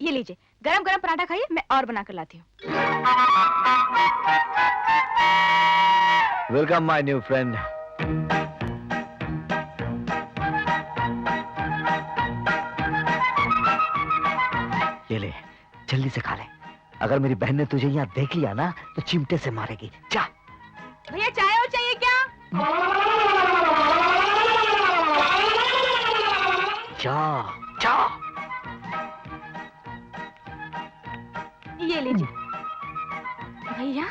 ये लीजिए, गरम गरम पराठा खाइए, मैं और बना कर लाती हूँ। Welcome my new friend. ये ले, जल्दी से खा ले। अगर मेरी बहन ने तुझे यहाँ देख लिया ना तो चिमटे से मारेगी। जा। भैया चाय और चाहिए क्या? जा, जा। ये लीजिए। भैया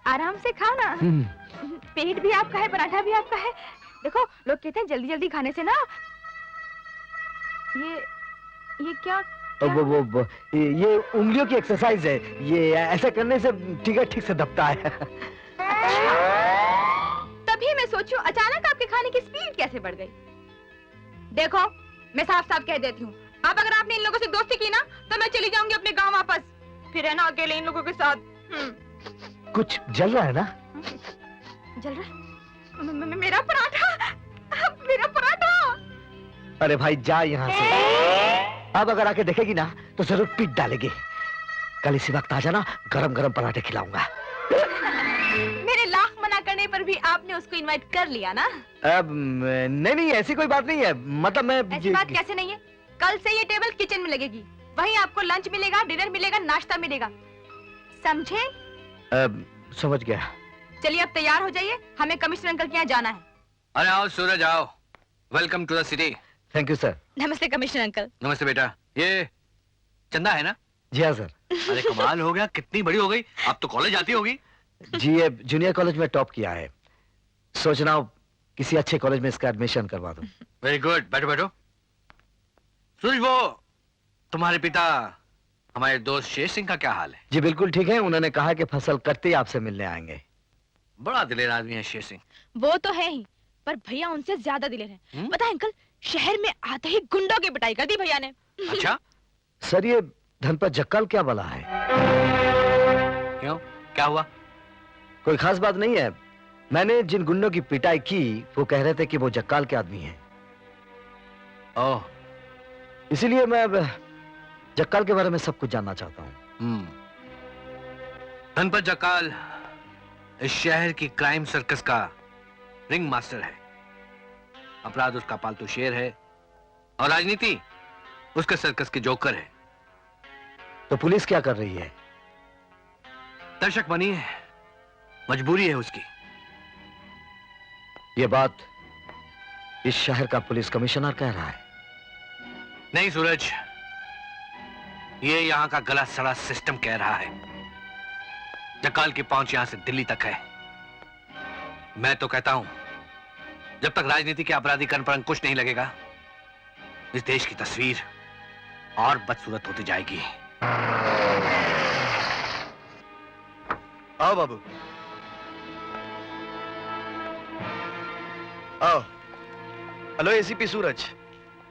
आराम से खाओ ना। पेट भी आपका है, पराठा भी आपका है। देखो लोग कहते हैं जल्दी जल्दी खाने से ना ये क्या? वो ये उंगलियों की एक्सरसाइज है। ये ऐसा करने से ठीक से दबता है। तभी मैं सोचूं अचानक आपके खाने की स्पीड कैसे बढ़ गई। देखो मैं साफ साफ कह देती हूँ, अब अगर आपने इन लोगों से दोस्ती की ना तो मैं चली जाऊंगी अपने गांव वापस, फिर है ना अकेले इन लोगों के साथ। कुछ जल रहा है ना? जल रहा है? मेरा पराठा, मेरा पराठा। अरे भाई जा यहाँ से। अब अगर आके देखेगी ना तो जरूर पीट डालेगी। कल इसी वक्त आ जाना, गरम गरम पराठे खिलाऊंगा। मेरे लाख मना करने पर भी आपने उसको इनवाइट कर लिया ना? अब नहीं ऐसी कोई बात नहीं है। मतलब मैं ऐसी बात कैसे नहीं है? कल से ये टेबल किचन में लगेगी, वहीं आपको लंच मिलेगा, डिनर मिलेगा, नाश्ता मिलेगा, समझे? समझ गया। चलिए अब तैयार हो जाइए, हमें कमिश्नर अंकल के यहाँ जाना है। अरे आओ सूरज आओ, welcome to the city. Thank you sir. नमस्ते कमिश्नर अंकल। नमस्ते बेटा, ये चंदा है ना? जी हाँ सर। अरे कमाल हो गया, कितनी बड़ी हो गई, अब तो कॉलेज आती होगी। जी ये जूनियर कॉलेज में टॉप किया है, सोच रहा हूँ किसी अच्छे कॉलेज में इसका एडमिशन करवा दूं। वेरी गुड, बैठो बैठो। सूरज वो तुम्हारे पिता हमारे दोस्त शेर सिंह का क्या हाल है? जी बिल्कुल ठीक है, उन्होंने कहा कि फसल कटते ही आपसे मिलने आएंगे। बड़ा दिलेर आदमी है शेर सिंह। वो तो है ही, पर भैया उनसे ज्यादा दिलेर है। पता है अंकल, शहर में आते ही गुंडों की पिटाई कर दी भैया ने। अच्छा सर ये धनपत जक्कल क्या बला है? क्यों, क्या हुआ? कोई खास बात नहीं है। मैंने जिन गुंडों की पिटाई की वो कह रहे थे कि वो जक्काल के आदमी हैं। ओह, इसीलिए मैं अब जक्काल के बारे में सब कुछ जानना चाहता हूँ। धनपत जक्काल इस शहर की क्राइम सर्कस का रिंग मास्टर है। अपराध उसका पालतू शेर है और राजनीति उसके सर्कस के जोकर है। तो पुलिस क्या कर रही है? दर्शक बनी है, मजबूरी है उसकी। ये बात इस शहर का पुलिस कमिश्नर कह रहा है? नहीं सूरज, ये यहां का गला सड़ा सिस्टम कह रहा है। जक्काल की पहुंच यहां से दिल्ली तक है। मैं तो कहता हूं जब तक राजनीति के अपराधीकरण पर अंकुश नहीं लगेगा इस देश की तस्वीर और बदसूरत होती जाएगी। आओ बाबू आओ। हेलो एसीपी सूरज,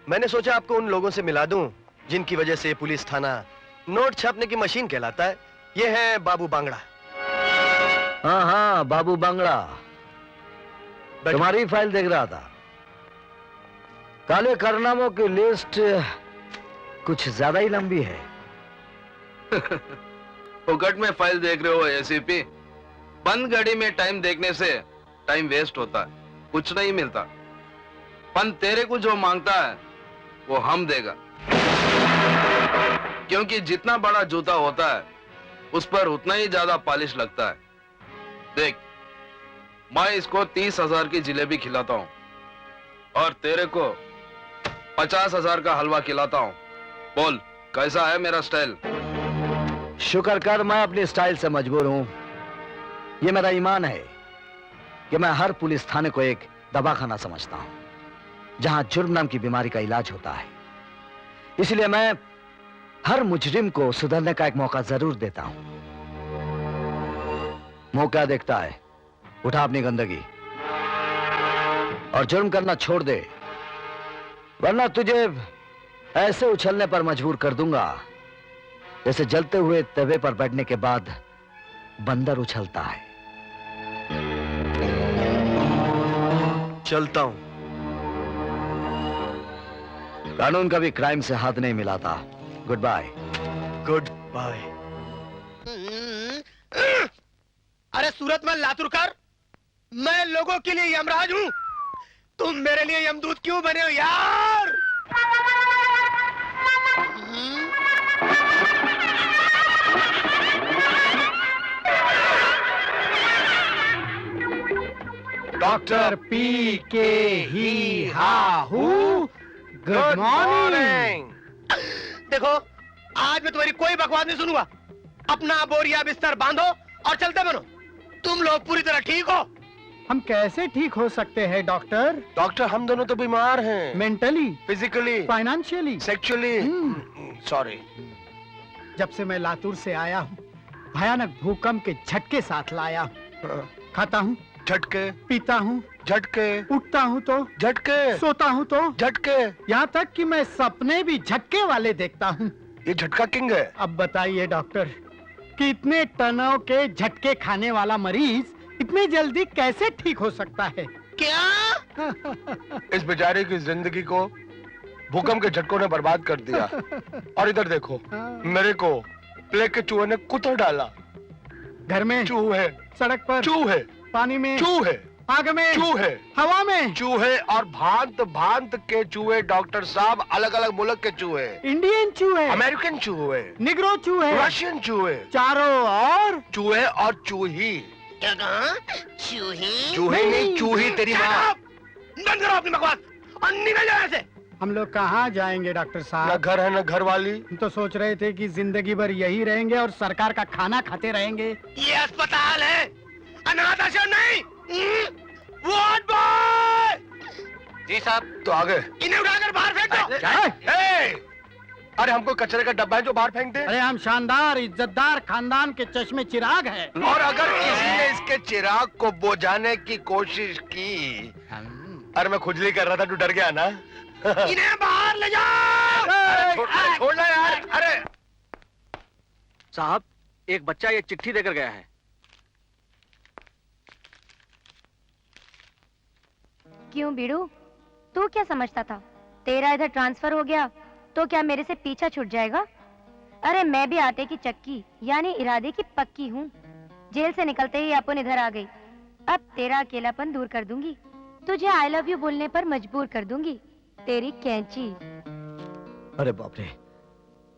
मैंने सोचा आपको उन लोगों से मिला दूं जिनकी वजह से पुलिस थाना नोट छापने की मशीन कहलाता है। ये है बाबू बांगड़ा। हाँ बाबू बांगड़ा, तुम्हारी फाइल देख रहा था। काले कारनामों की लिस्ट कुछ ज्यादा ही लंबी है। फुकट में फाइल देख रहे हो एसीपी? बंद घड़ी में टाइम देखने से टाइम वेस्ट होता है, कुछ नहीं मिलता। पन तेरे को जो मांगता है वो हम देगा, क्योंकि जितना बड़ा जूता होता है उस पर उतना ही ज्यादा पॉलिश लगता है। देख, मैं इसको 30,000 की जिलेबी खिलाता हूं और तेरे को 50,000 का हलवा खिलाता हूं। बोल कैसा है मेरा स्टाइल? शुक्र कर मैं अपने स्टाइल से मजबूर हूं। ये मेरा ईमान है कि मैं हर पुलिस थाने को एक दवाखाना समझता हूं जहां जुर्म नाम की बीमारी का इलाज होता है। इसलिए मैं हर मुजरिम को सुधरने का एक मौका जरूर देता हूं। मौका देखता है, उठा अपनी गंदगी और जुर्म करना छोड़ दे, वरना तुझे ऐसे उछलने पर मजबूर कर दूंगा जैसे जलते हुए तवे पर बैठने के बाद बंदर उछलता है। चलता हूं। कानून कभी क्राइम से हाथ नहीं मिलाता, गुड बाय। Good bye. अरे सूरत में लातुरकर, मैं लोगों के लिए यमराज हूँ, तुम मेरे लिए यमदूत क्यों बने हो यार? डॉक्टर पी के ही हा हूँ। Good morning. देखो, आज मैं तुम्हारी कोई बकवास नहीं सुनूंगा। अपना बोरिया बिस्तर बांधो और चलते बनो। तुम लोग पूरी तरह ठीक हो? हम कैसे ठीक हो सकते हैं डॉक्टर? डॉक्टर, हम दोनों तो बीमार हैं। Mentally, physically, financially, sexually. Sorry. जब से मैं लातूर से आया हूँ, भयानक भूकंप के झटके साथ लाया हूँ। खाता हूँ, झटके, पीता हूँ, झटके, उठता हूँ तो, झटके, सोता हूँ तो, झटके। यहाँ तक कि मैं सपने भी झटके वाले देखता हूँ। ये झटका किंग है। अब बताइए डॉक्टर, कि इतने टनों के झटके खाने वाला मरीज इतनी जल्दी कैसे ठीक हो सकता है? क्या? इस बेचारे की जिंदगी को भूकंप के झटकों ने बर्बाद कर दिया। और इधर देखो, मेरे को प्लेग के चूहे ने कुतर डाला। घर में, चूहे, सड़क पर, चूहे, पानी में, चूहे, आग में, चूहे, हवा में, चूहे और भांत भांत के चूहे। डॉक्टर साहब, अलग अलग मुल्क के चूहे, इंडियन चूहे, अमेरिकन चूहे, निग्रो चूहे, रशियन चूहे, चारों और चूहे और चूही। क्या कहा? चूही? चूहे नहीं, चूही तेरी माँ। बंद करो अपनी बकवास और निकल जाओ यहाँ से। हम लोग कहाँ जाएंगे डॉक्टर न साहब? घर है न घर वाली। हम तो सोच रहे थे कि जिंदगी भर यही रहेंगे और सरकार का खाना खाते रहेंगे। ये अस्पताल है, अनाथ आश्रम नहीं। Ward boy! जी साहब। तो आगे इन्हें उठाकर बाहर फेंक दो। ए! अरे हमको कचरे का डब्बा है जो बाहर फेंक दे। अरे हम शानदार इज्जतदार खानदान के चश्मे चिराग है। और अगर किसी ने इसके चिराग को बुझाने की कोशिश की। अरे मैं खुजली कर रहा था, तू डर गया ना? इन्हें बाहर ले जाओ। छोड़ना यार। अरे साहब, एक बच्चा ये चिट्ठी देकर गया है। क्यों बीड़ू, तू क्या समझता था तेरा इधर ट्रांसफर हो गया तो क्या मेरे से पीछा छूट जाएगा? अरे मैं भी आटे की चक्की यानी इरादे की पक्की हूँ। जेल से निकलते ही अपन इधर आ गई। अब तेरा अकेलापन दूर कर दूंगी, तुझे आई लव यू बोलने पर मजबूर कर दूंगी। तेरी कैंची। अरे बाप रे,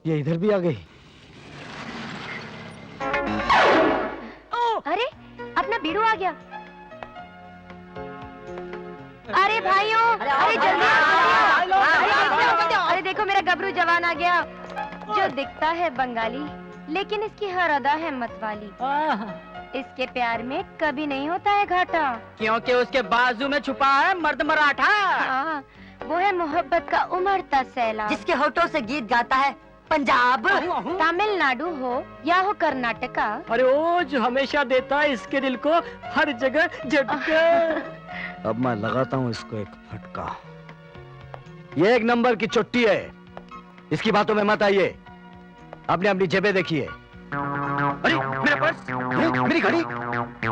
ये इधर भी आ गई। अरे अपना बीड़ू आ गया। अरे भाइयों, अरे जल्दी आओ। अरे देखो मेरा गबरू जवान आ गया, जो दिखता है बंगाली लेकिन इसकी हर अदा है मतवाली। इसके प्यार में कभी नहीं होता है घाटा, क्योंकि उसके बाजू में छुपा है मर्द मराठा। हाँ, वो है मोहब्बत का उमड़ता सैलाब, जिसके होठों से गीत गाता है पंजाब, तमिलनाडु हो या हो कर्नाटका। अरे ओ जो हमेशा देता है इसके दिल को हर जगह झटका। अब मैं लगाता हूँ इसको एक फटका। ये एक नंबर की चुट्टी है, इसकी बातों में मत आइए। आपने अपनी जेबें देखिए। अरे मेरा पर्स, मेरी घड़ी,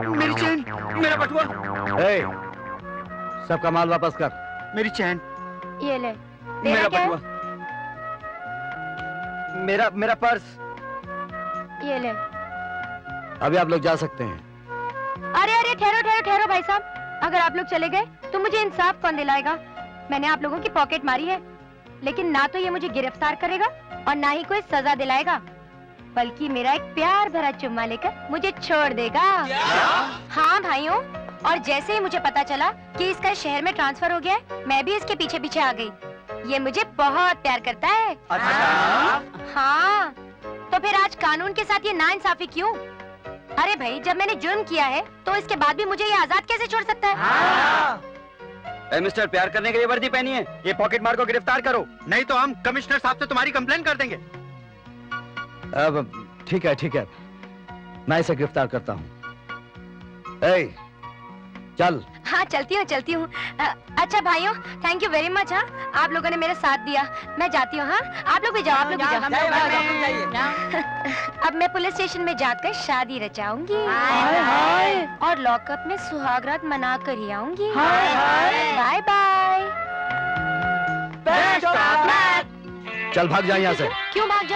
मेरी चेन, मेरा बटुआ। ए, सबका माल वापस कर। मेरी चैन, ये ले। मेरा तेरा क्या है? बटुआ, मेरा पर्स। ये ले। अभी आप लोग जा सकते हैं। अरे अरे ठहरो ठहरो ठहरो भाई साहब, अगर आप लोग चले गए तो मुझे इंसाफ कौन दिलाएगा? मैंने आप लोगों की पॉकेट मारी है, लेकिन ना तो ये मुझे गिरफ्तार करेगा और ना ही कोई सजा दिलाएगा, बल्कि मेरा एक प्यार भरा चुम्मा लेकर मुझे छोड़ देगा। हाँ भाइयों, और जैसे ही मुझे पता चला कि इसका शहर में ट्रांसफर हो गया है, मैं भी इसके पीछे पीछे आ गई। ये मुझे बहुत प्यार करता है। हाँ, तो फिर आज कानून के साथ ये नाइंसाफी क्यों? अरे भाई, जब मैंने जुर्म किया है तो इसके बाद भी मुझे ये आजाद कैसे छोड़ सकता है? मिस्टर, प्यार करने के लिए वर्दी पहनी है, ये पॉकेट मार को गिरफ्तार करो, नहीं तो हम कमिश्नर साहब से तुम्हारी कंप्लेन कर देंगे। अब ठीक है, मैं इसे गिरफ्तार करता हूँ। ए, चल। हाँ चलती हूँ। अच्छा भाइयों, थैंक यू वेरी मच। हाँ, आप लोगों ने मेरा साथ दिया। मैं जाती हूँ। हाँ, आप लोग भी जाओ, आप लोग भी जाओ। अब मैं पुलिस स्टेशन में जाकर शादी रचाऊंगी और लॉकअप में सुहागरात मना कर ही आऊंगी। Bye bye. चल भाग जा यहाँ से। क्यों भाग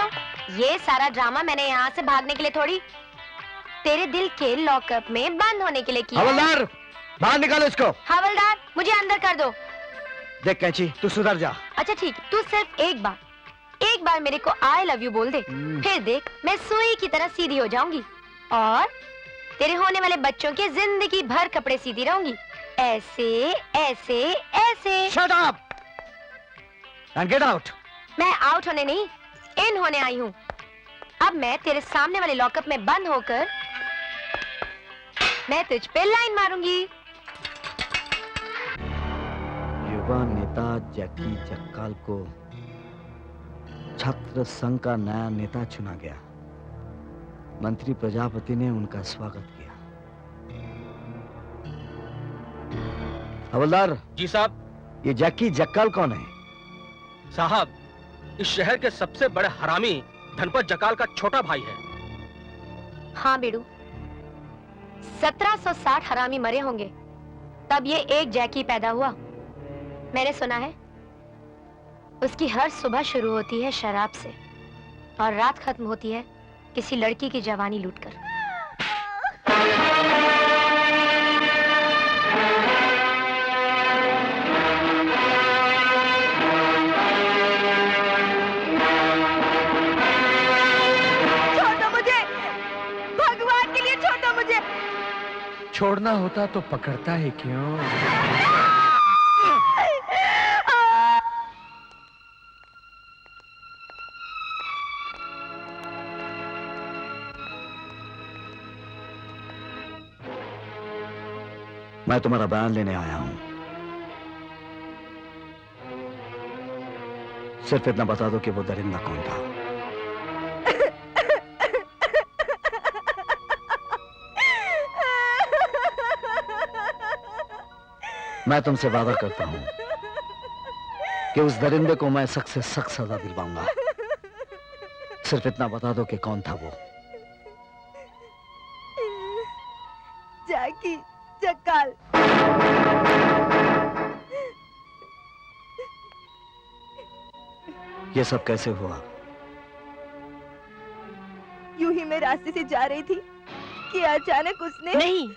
ये सारा ड्रामा मैंने यहाँ से भागने के लिए थोड़ी, तेरे दिल के लॉकअप में बंद होने के लिए किया। हवलदार, बाहर निकालो इसको। हवलदार, मुझे अंदर कर दो। देख कैंची, तू सुधर जा। अच्छा ठीक, तू सिर्फ एक बार मेरे को आई लव यू बोल दे, फिर देख मैं सुई की तरह सीधी हो जाऊंगी और तेरे होने वाले बच्चों के जिंदगी भर कपड़े सीधी रहूंगी, ऐसे ऐसे ऐसे। Shut up and get out. मैं आउट होने नहीं, इन होने आई हूँ। अब मैं तेरे सामने वाले लॉकअप में बंद होकर मैं तुझ पे लाइन मारूंगी। युवा नेता जैकी जक्काल को छात्र संघ का नया नेता चुना गया। मंत्री प्रजापति ने उनका स्वागत किया। हवलदार जी साहब। ये जैकी जक्काल कौन है? साहब, इस शहर के सबसे बड़े हरामी धनपत जकाल का छोटा भाई है। हाँ बेड़ू, 1760 हरामी मरे होंगे, तब ये एक जैकी पैदा हुआ। मैंने सुना है उसकी हर सुबह शुरू होती है शराब से और रात खत्म होती है किसी लड़की की जवानी लूटकर। छोड़ दो मुझे, भगवान के लिए छोड़ दो मुझे। छोड़ना होता तो पकड़ता है क्यों? मैं तुम्हारा बयान लेने आया हूं। सिर्फ इतना बता दो कि वो दरिंदा कौन था। मैं तुमसे वादा करता हूं कि उस दरिंदे को मैं सख्त से सख्त सजा दिलवाऊंगा। सिर्फ इतना बता दो कि कौन था वो। जैकी जक्काल। ये सब कैसे हुआ? यूं ही मैं रास्ते से जा रही थी कि अचानक उसने। नहीं,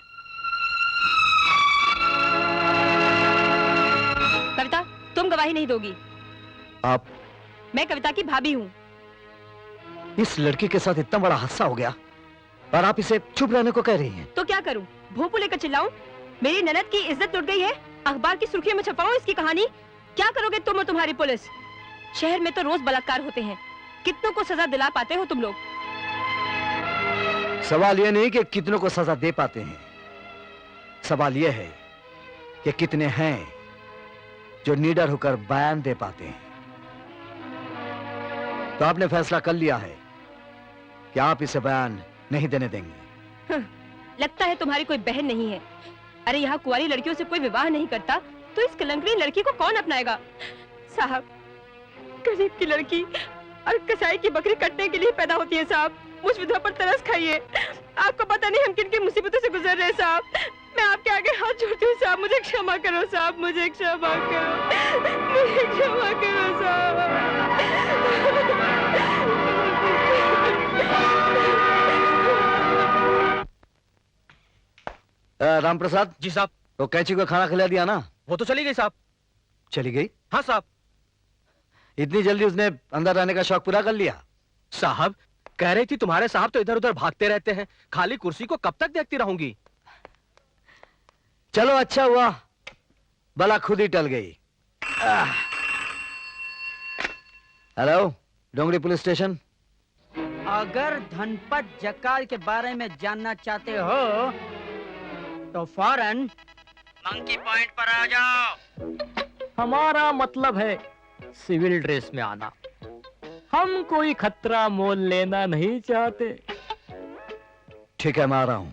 कविता, तुम गवाही नहीं दोगी। आप? मैं कविता की भाभी हूँ। इस लड़की के साथ इतना बड़ा हादसा हो गया और आप इसे चुप रहने को कह रही हैं। तो क्या करूं? भोंपू लेकर चिल्लाऊं? मेरी ननद की इज्जत लुट गई है, अखबार की सुर्खियों में छपाऊं इसकी कहानी? क्या करोगे तुम और तुम्हारी पुलिस? शहर में तो रोज बलात्कार होते हैं, कितनों को सजा दिला पाते हो तुम लोग? सवाल यह नहीं कि कितनों को सजा दे पाते हैं, सवाल यह है कि कितने हैं जो निडर होकर बयान दे पाते हैं। तो आपने फैसला कर लिया है कि आप इसे बयान नहीं देने देंगे। लगता है तुम्हारी कोई बहन नहीं है। अरे यहाँ कुंवारी लड़कियों से कोई विवाह नहीं करता तो इस कलंकड़ी लड़की को कौन अपनाएगा? साहब, गरीब की लड़की और कसाई की बकरी कटने के लिए पैदा होती है साहब। मुझ विधवा पर तरस खाइए। आपको पता नहीं हम किन किन मुसीबतों से गुजर रहे हैं साहब। मैं आपके आगे हाथ जोड़ती हूँ साहब, मुझे क्षमा करो साहब, मुझे क्षमा करो, मुझे क्षमा करो साहब। राम प्रसाद जी साहब। तो कैंची को खाना खिला दिया ना? वो तो चली गई साहब। चली गई? हाँ साहब। इतनी जल्दी उसने अंदर रहने का शौक पूरा कर लिया? साहब, कह रही थी तुम्हारे साहब तो इधर उधर भागते रहते हैं, खाली कुर्सी को कब तक देखती रहूंगी। चलो अच्छा हुआ, बला खुद ही टल गई। हेलो, डोंगरी पुलिस स्टेशन। अगर धनपत जकाल के बारे में जानना चाहते हो तो फौरन मंकी पॉइंट पर आ जाओ। हमारा मतलब है सिविल ड्रेस में आना। हम कोई खतरा मोल लेना नहीं चाहते। ठीक है, मैं आ रहा हूं।